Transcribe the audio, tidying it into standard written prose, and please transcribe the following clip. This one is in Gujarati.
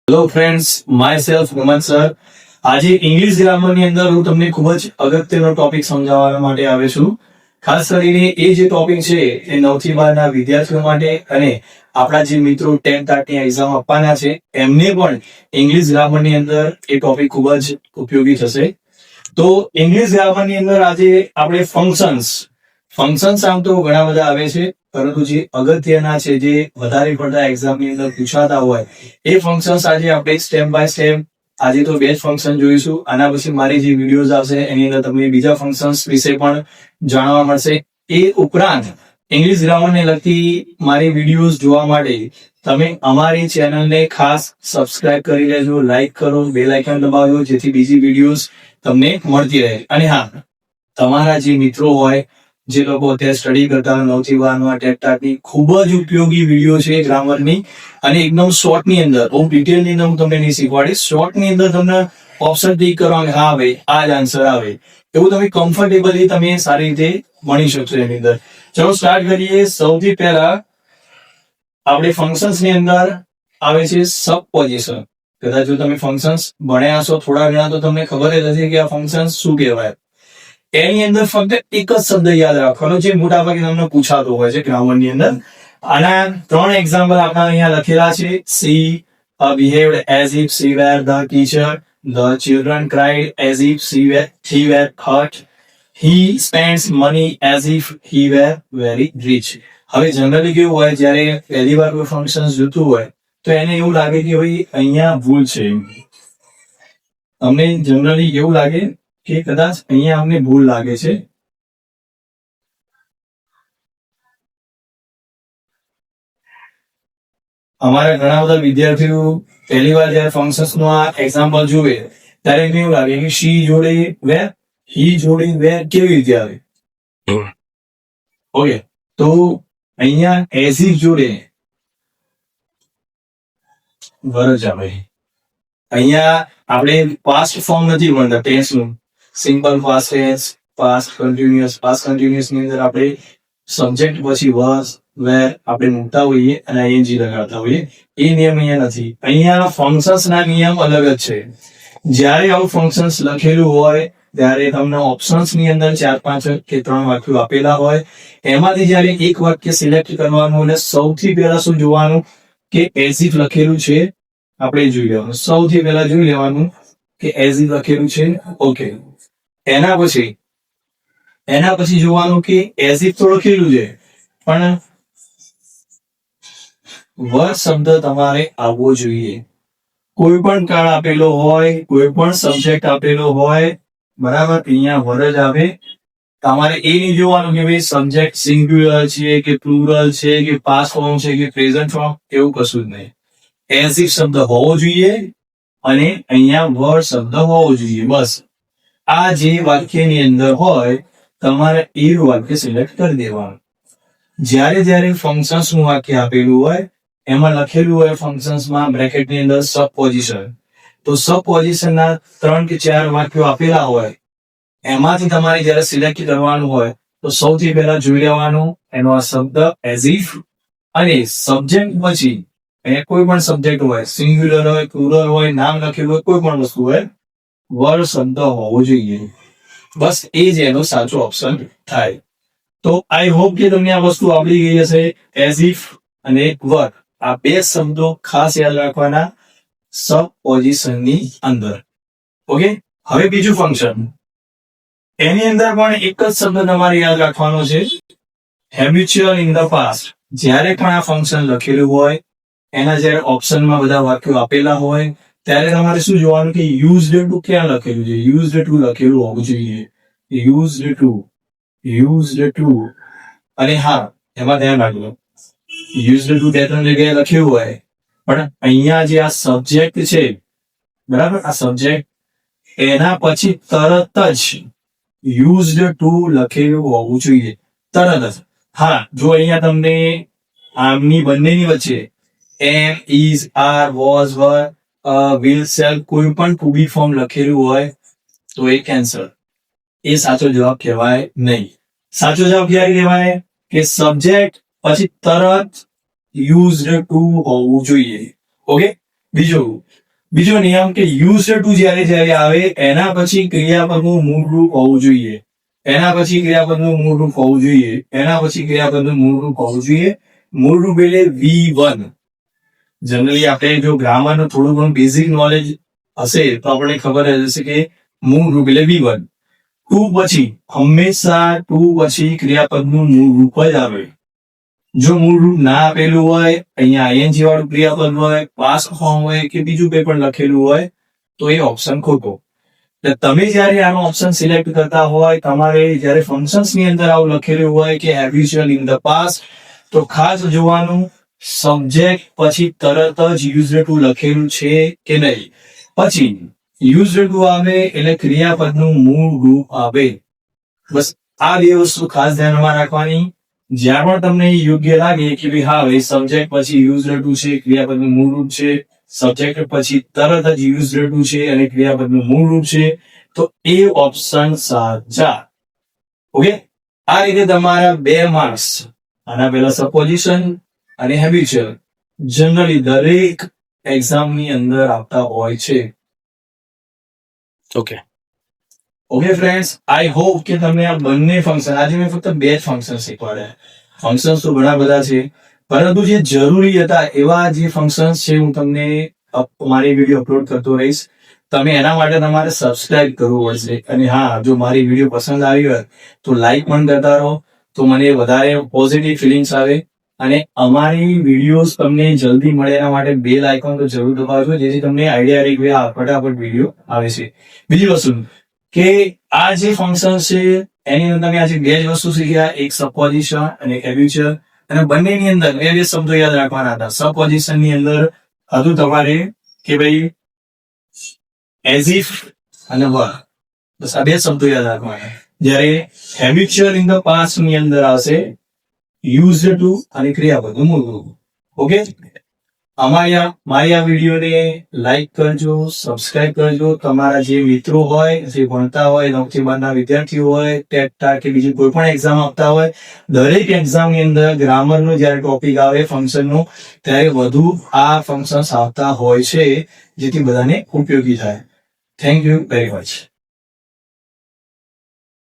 Hello friends, my self Hemant sir. આજે ઇંગ્લિશ ગ્રામરની અંદર હું તમને ખૂબ જ અગત્યનો ટોપિક સમજાવવા માટે આવ્યો છું. ખાસ કરીને એ જે ટોપિક છે એ 9 થી 12 ના વિદ્યાર્થીઓ માટે અને આપણા જે મિત્રો 10th આર્ટની એક્ઝામ આપવાના છે એમને પણ ઇંગ્લિશ ગ્રામરની અંદર એ ટોપિક ખૂબ જ ઉપયોગી થશે. તો ઇંગ્લિશ ગ્રામરની અંદર આજે આપણે ફંક્શન્સ આમ તો ઘણા બધા આવે છે, પરંતુ જે અગત્યના છે, જે વધારે પડતા એક્ઝામની અંદર પૂછાતા હોય એ ફંક્શન્સ આજે આપણે સ્ટેપ બાય સ્ટેપ આજે તો બે જ ફંક્શન જોઈશું. આના પછી મારી જે વિડીયોઝ આવશે એની અંદર તમને બીજા ફંક્શન્સ વિશે પણ જાણવા મળશે. એ ઉપરાંત ઇંગ્લિશ ગ્રામરને લગતી મારી વિડીયોઝ જોવા માટે તમે અમારી ચેનલને ખાસ સબસ્ક્રાઇબ કરી લેજો, લાઈક કરો, બેલ આઇકન દબાવજો, જેથી બીજી વિડીયોઝ તમને મળતી રહે. અને હા, તમારા જે મિત્રો હોય જે લોકો અત્યારે સ્ટડી કરતા 9 થી 12 ટેટની ખૂબ જ ઉપયોગી વિડીયો છે ગ્રામરની, અને એકદમ શોર્ટની અંદર, બહુ ડિટેલની અંદર હું તમને નહીં શીખવાડીશ. શોર્ટની અંદર તમને ઓપ્શન ટિક કરો અને હા ભાઈ આ જ આન્સર આવે એવું તમે કમ્ફર્ટેબલી તમે સારી રીતે ભણી શકશો એની અંદર. ચલો સ્ટાર્ટ કરીએ. સૌથી પહેલા આપણે ફંક્શન્સ ની અંદર આવે છે સબપોઝિશન. કદાચ જો તમે ફંક્શન્સ ભણ્યા હશો થોડા ઘણા તો તમને ખબર જ હશે કે આ ફંક્શન્સ શું કહેવાય. એની અંદર ફક્ત એક જ શબ્દ યાદ રાખવાનો જે મોટાભાગે તમને પૂછાતો હોય છે ગ્રામરની અંદર. આના 3 એક્ઝામ્પલ આપણા અહીંયા લખેલા છે. C behaved as if she were the teacher. The children cried as if he were hurt. He spends money as if he were very rich. હવે જનરલી કેવું હોય, જ્યારે પહેલી વાર કોઈ ફંક્શન જોતું હોય તો એને એવું લાગે કે ભાઈ અહીંયા ભૂલ છે. અમને જનરલી એવું લાગે કે કદાચ અહીંયા અમને ભૂલ લાગે છે. અમારા ઘણા બધા વિદ્યાર્થીઓ પહેલી વાર જયારે ફંક્શન્સ નો આ એક્ઝામ્પલ જુએ ત્યારે એમને એવું લાગે કે શી જોડે વેર, હી જોડે વેર કેવી રીતે આવે. ઓકે, તો અહીંયા એઝ ઇફ જોડે વર જ આવે. અહીંયા આપણે પાસ્ટ ફોર્મ નથી ભણતા ટેન્સ નું. Simple past tense, past continuous ની અંદર આપણે સબ્જેક્ટ પછી વોઝ, વેર આપણે મૂકતા હોઈએ અને આઈએનજી લગાડતા હોઈએ. એ નિયમ અહીંયા નથી. અહીંયા ફંક્શન્સ ના નિયમ અલગ જ છે. જ્યારે આવું ફંક્શન્સ લખેલું હોય ત્યારે તમને ઓપ્શન્સ ની અંદર 4-5 કે 3 વાક્યો આપેલા હોય. એમાંથી જ્યારે એક વાક્ય સિલેક્ટ કરવાનું અને સૌથી પહેલા શું જોવાનું કે એઝ ઇફ લખેલું છે આપણે જોઈ લેવાનું. સૌથી પહેલા જોઈ લેવાનું કે એઝ ઇફ લખેલું છે. ઓકે, એના પછી જોવાનું કે એઝ ઇફ તો લખેલું છે પણ વર શબ્દ તમારે આવવો જોઈએ. કોઈ પણ કાળ આપેલો હોય, કોઈ પણ સબ્જેક્ટ આપેલો હોય, બરાબર, અહીંયા વર જ આવે. તમારે એ નહીં જોવાનું કે ભાઈ સબ્જેક્ટ સિંગ્યુલર છે કે પ્લુરલ છે કે પાસ્ટ ફોર્મ છે કે પ્રેઝન્ટ ફોર્મ, એવું કશું જ નહીં. એઝ ઇફ શબ્દ હોવો જોઈએ અને અહીંયા વર શબ્દ હોવો જોઈએ. બસ આ જે વાક્યની અંદર હોય તમારે એ વાક્ય સિલેક્ટ કરી દેવાનું. જ્યારે ફંક્શન્સ નું વાક્ય આપેલું હોય એમાં લખેલું હોય ફંક્શન્સમાં બ્રેકેટની અંદર સબપોઝિશન, તો સબપોઝિશન ના 3 કે 4 વાક્યો આપેલા હોય એમાંથી તમારે જ્યારે સિલેક્ટ કરવાનું હોય તો સૌથી પહેલા જોઈ લેવાનું એનો આ શબ્દ એઝ ઇફ, અને સબ્જેક્ટ પછી અહીંયા કોઈ પણ સબ્જેક્ટ હોય, સિંગ્યુલર હોય, પ્લુરલ હોય, નામ લખેલું હોય, કોઈ પણ વસ્તુ હોય, વર શબ્દ હોવો જોઈએ. બસ એ જ એનો સાચો ઓપ્શન થાય. તો આઈ હોપ કે તમને આ વસ્તુ આવડી ગઈ હશે. એઝ ઇફ અને વર આ 2 શબ્દો ખાસ યાદ રાખવાના સબપોઝિશન ની અંદર. ઓકે, હવે બીજું ફંક્શન, એની અંદર પણ એક જ શબ્દ તમારે યાદ રાખવાનો છે, હેબિચ્યુઅલ ઇન ધ પાસ્ટ. જ્યારે પણ આ ફંક્શન લખેલું હોય એના જ્યારે ઓપ્શનમાં બધા વાક્યો આપેલા હોય ત્યારે તમારે શું જોવાનું કે યુઝડ ટુ ક્યાં લખેલું છે. યુઝડ ટુ લખેલું હોવું જોઈએ. Used to. અને હા, એમાં ધ્યાન રાખજો, યુઝડ ટુ 2-3 જગ્યાએ લખ્યું હોય પણ અહીંયા જે આ સબ્જેક્ટ છે, બરાબર, આ સબ્જેક્ટ એના પછી તરત જ યુઝડ ટુ લખેલું હોવું જોઈએ. તરત જ. હા, જો અહીંયા તમને આમની બંનેની વચ્ચે am, is, are, was, were, will, shall કોઈ પણ ટુ બી ફોર્મ લખેલું હોય તો એ કેન્સલ. એ સાચો જવાબ કહેવાય નહીં. સાચો જવાબ ક્યારે કહેવાય કે સબ્જેક્ટ પછી તરત યુઝડ ટુ હોવું જોઈએ. ઓકે, બીજો નિયમ કે યુઝ ટુ જ્યારે આવે એના પછી ક્રિયાપદનું મૂળ રૂપ હોવું જોઈએ. મૂળ રૂપ એટલે V1. જનરલી આપણે જો ગ્રામરનું થોડું ઘણું બેઝિક નોલેજ હશે તો આપણને ખબર જ હશે કે મૂળ રૂપ એટલે V1. હંમેશા ટુ પછી ક્રિયાપદનું મૂળ રૂપ જ આવે. જો મૂળ રૂપ ના આપેલું હોય, અહીંયા ING વાળું ક્રિયાપદ હોય, પાસ્ટ ફોર્મ હોય કે બીજું કંઈ પણ લખેલું હોય તો એ ઓપ્શન ખોટો. એટલે તમે જ્યારે આનો ઓપ્શન સિલેક્ટ કરતા હોય, તમારે જ્યારે ફંક્શન્સ ની અંદર આવું લખેલું હોય કે હેબિચ્યુઅલ ઇન ધ પાસ્ટ, તો ખાસ જોવાનું સબ્જેક્ટ પછી તરત જ યુઝડ ટુ લખેલું છે કે નહીં. પછી યુઝડ ટુ આવે એટલે ક્રિયાપદનું મૂળ રૂપ આવે. બસ આ બે વસ્તુ ખાસ ધ્યાનમાં રાખવાની. જ્યાં પણ તમને યોગ્ય લાગે કે ભાઈ હા ભાઈ સબ્જેક્ટ પછી યુઝડ ટુ છે, ક્રિયાપદનું મૂળ રૂપ છે, સબ્જેક્ટ પછી તરત જ યુઝડ ટુ છે અને ક્રિયાપદનું મૂળ રૂપ છે, તો એ ઓપ્શન સાચા. ઓકે, આ રીતે તમારા 2 માર્ક્સ આના પહેલા સપોઝિશન અને હેબિચ્યુઅલ જનરલી દરેક એક્ઝામ ની અંદર આવતા હોય છે. ઓકે ફ્રેન્ડ્સ, આઈ હોપ કે તમને આ બંને ફંક્શન, આજે મેં ફક્ત 2 જ ફંક્શન શીખવાડ્યા. ફંક્શન્સ તો ઘણા બધા છે, પરંતુ જે જરૂરી હતા એવા જે ફંક્શન્સ છે હું તમને મારી વિડીયો અપલોડ કરતો રહીશ. તમે એના માટે તમારે સબસ્ક્રાઇબ કરવું પડશે. અને હા, જો મારી વિડીયો પસંદ આવી હોય તો લાઈક પણ કરતા રહો, તો મને વધારે પોઝિટિવ ફિલિંગ્સ આવે. અને અમારી વિડીયોઝ તમને જલ્દી મળે એના માટે બેલ આઇકોન તો જરૂર દબાવજો, જેથી તમને આઈડિયા રહે કે ફટાફટ વિડીયો આવે છે. બીજી વસ્તુ કે આ જે ફંક્શન છે એની અંદર તમે આજે 2 જ વસ્તુ શીખ્યા, એક સપોઝિશન અને હેબિચ્યુઅલ. અને બંનેની અંદર 2 શબ્દો યાદ રાખવાના હતા. સપોઝિશન ની અંદર હતું તમારે કે ભાઈ એઝ ઇફ અને વર, બસ આ 2 શબ્દો યાદ રાખવાના. જ્યારે હેબિચ્યુઅલ ઇન ધ પાસ્ટ ની અંદર આવશે યુઝડ ટુ અને ક્રિયાપદનું મૂળ રૂપ. ઓકે, મારી આ વિડીયોને લાઈક કરજો, સબસ્ક્રાઇબ કરજો. તમારા જે મિત્રો હોય, જે ભણતા હોય, 9 થી 12 ના વિદ્યાર્થીઓ હોય, ટેટ ટાટ કે બીજી કોઈ પણ એક્ઝામ આપતા હોય, દરેક એક્ઝામ ની અંદર ગ્રામરનો જ્યારે ટોપિક આવે ફંક્શનનો, ત્યારે વધુ આ ફંક્શન્સ આવતા હોય છે, જેથી બધાને ઉપયોગી થાય. Thank you very much.